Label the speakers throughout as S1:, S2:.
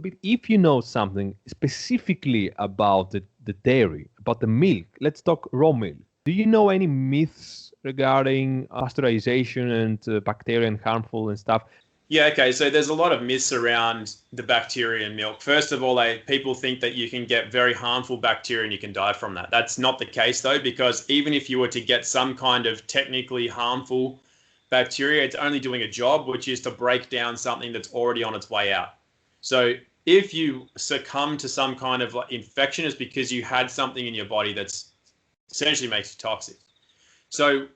S1: bit, if you know something specifically about the dairy, about the milk, let's talk raw milk. Do you know any myths regarding pasteurization and bacteria and harmful and stuff?
S2: Yeah, okay. So there's a lot of myths around the bacteria in milk. First of all, people think that you can get very harmful bacteria and you can die from that. That's not the case, though, because even if you were to get some kind of technically harmful bacteria, it's only doing a job, which is to break down something that's already on its way out. So if you succumb to some kind of infection, it's because you had something in your body that's essentially makes you toxic. So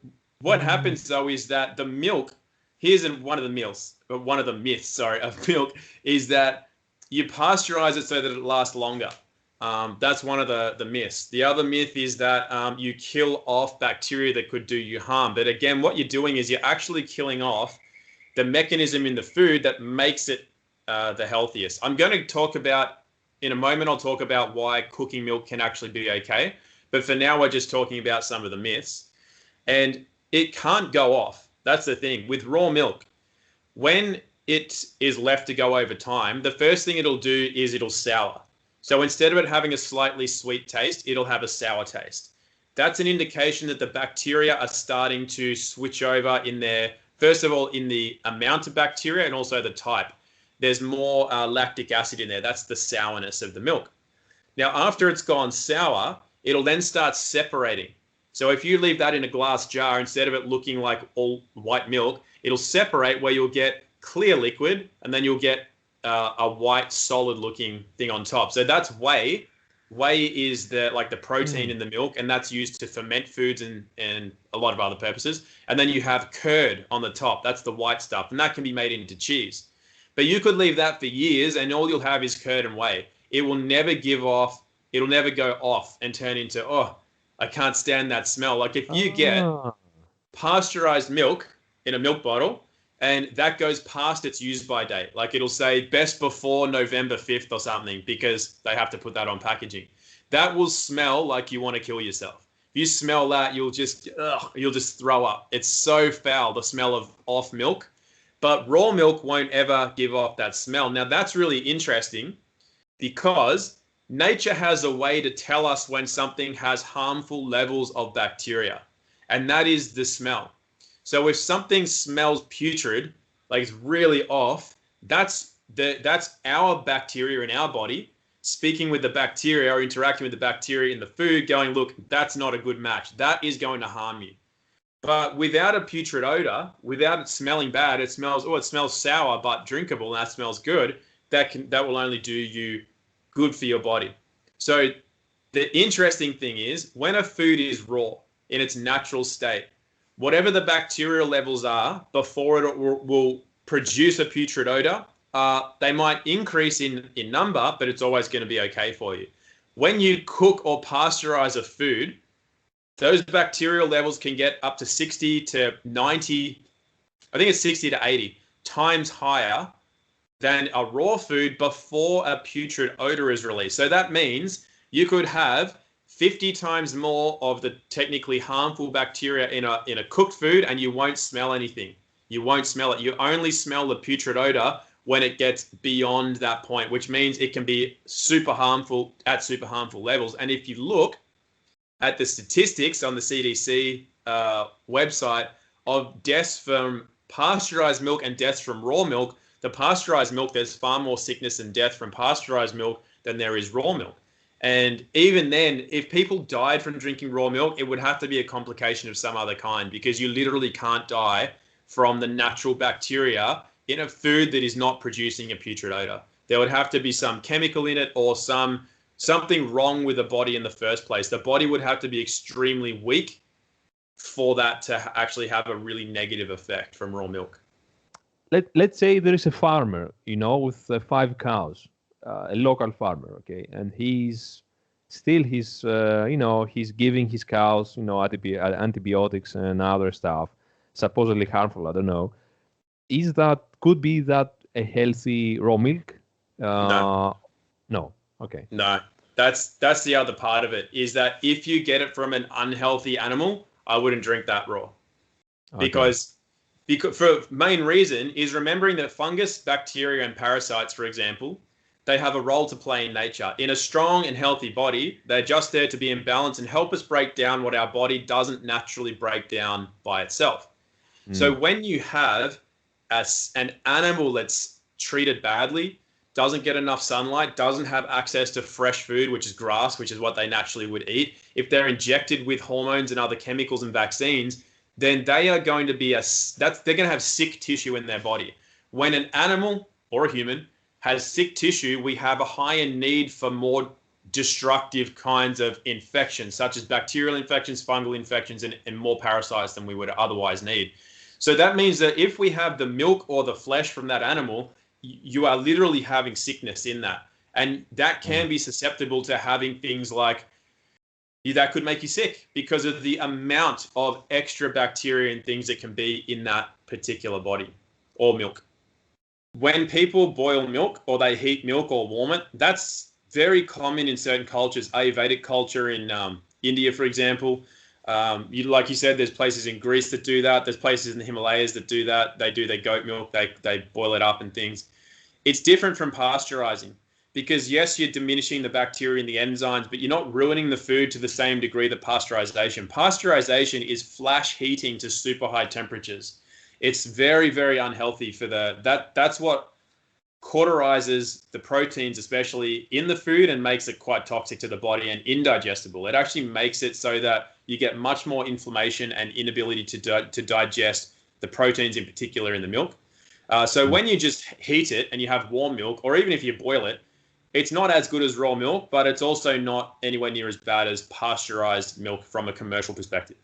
S2: what happens, though, is that the milk, here's one of the myths, of milk, is that you pasteurize it so that it lasts longer. That's one of the myths. The other myth is that you kill off bacteria that could do you harm. But again, what you're doing is you're actually killing off the mechanism in the food that makes it the healthiest. I'm going to talk about, in a moment, I'll talk about why cooking milk can actually be okay. But for now, we're just talking about some of the myths. And it can't go off. That's the thing. With raw milk, when it is left to go over time, the first thing it'll do is it'll sour. So instead of it having a slightly sweet taste, it'll have a sour taste. That's an indication that the bacteria are starting to switch over in their, first of all, in the amount of bacteria and also the type. There's more lactic acid in there. That's the sourness of the milk. Now, after it's gone sour, it'll then start separating. So if you leave that in a glass jar, instead of it looking like all white milk, it'll separate where you'll get clear liquid and then you'll get a white solid looking thing on top. So that's whey. Whey is the protein in the milk, and that's used to ferment foods and a lot of other purposes. And then you have curd on the top. That's the white stuff, and that can be made into cheese. But you could leave that for years and all you'll have is curd and whey. It will never give off. It'll never go off and turn into, oh, I can't stand that smell. Like if you get pasteurized milk in a milk bottle and that goes past its use by date, like it'll say best before November 5th or something because they have to put that on packaging. That will smell like you want to kill yourself. If you smell that, you'll just throw up. It's so foul, the smell of off milk. But raw milk won't ever give off that smell. Now, that's really interesting because nature has a way to tell us when something has harmful levels of bacteria, and that is the smell. So if something smells putrid, like it's really off, that's our bacteria in our body speaking with the bacteria or interacting with the bacteria in the food going, look, that's not a good match. That is going to harm you. But without a putrid odor, without it smelling bad, it smells sour but drinkable, and that smells good. That will only do you good for your body. So the interesting thing is when a food is raw in its natural state, whatever the bacterial levels are before it will produce a putrid odor, they might increase in number, but it's always going to be okay for you. When you cook or pasteurize a food, those bacterial levels can get up to 60 to 90, I think it's 60 to 80 times higher than a raw food before a putrid odor is released. So that means you could have 50 times more of the technically harmful bacteria in a cooked food and you won't smell anything. You won't smell it. You only smell the putrid odor when it gets beyond that point, which means it can be super harmful at super harmful levels. And if you look at the statistics on the CDC website of deaths from pasteurized milk and deaths from raw milk, the pasteurized milk, there's far more sickness and death from pasteurized milk than there is raw milk. And even then, if people died from drinking raw milk, it would have to be a complication of some other kind because you literally can't die from the natural bacteria in a food that is not producing a putrid odor. There would have to be some chemical in it or something wrong with the body in the first place. The body would have to be extremely weak for that to actually have a really negative effect from raw milk.
S1: Let's say there is a farmer, with 5 cows, a local farmer, okay, and he's giving his cows, antibiotics and other stuff, supposedly harmful. I don't know. Could be that a healthy raw milk?
S2: No.
S1: Okay.
S2: No, that's the other part of it is that if you get it from an unhealthy animal, I wouldn't drink that raw. Okay. Because for main reason is remembering that fungus, bacteria, and parasites, for example, they have a role to play in nature. In a strong and healthy body, they're just there to be in balance and help us break down what our body doesn't naturally break down by itself. So when you have an animal that's treated badly, doesn't get enough sunlight, doesn't have access to fresh food, which is grass, which is what they naturally would eat, if they're injected with hormones and other chemicals and vaccines, then they are going to be they're going to have sick tissue in their body. When an animal or a human has sick tissue, we have a higher need for more destructive kinds of infections, such as bacterial infections, fungal infections, and more parasites than we would otherwise need. So that means that if we have the milk or the flesh from that animal, you are literally having sickness in that. And that can be susceptible to having things like that could make you sick because of the amount of extra bacteria and things that can be in that particular body or milk. When people boil milk or they heat milk or warm it, that's very common in certain cultures. Ayurvedic culture in India, for example. Like you said, there's places in Greece that do that. There's places in the Himalayas that do that. They do their goat milk. They boil it up and things. It's different from pasteurizing because, yes, you're diminishing the bacteria and the enzymes, but you're not ruining the food to the same degree that pasteurization. Pasteurization is flash heating to super high temperatures. It's very, very unhealthy for that's what cauterizes the proteins, especially in the food, and makes it quite toxic to the body and indigestible. It actually makes it so that you get much more inflammation and inability to digest the proteins in particular in the milk. So when you just heat it and you have warm milk, or even if you boil it, it's not as good as raw milk, but it's also not anywhere near as bad as pasteurized milk from a commercial perspective.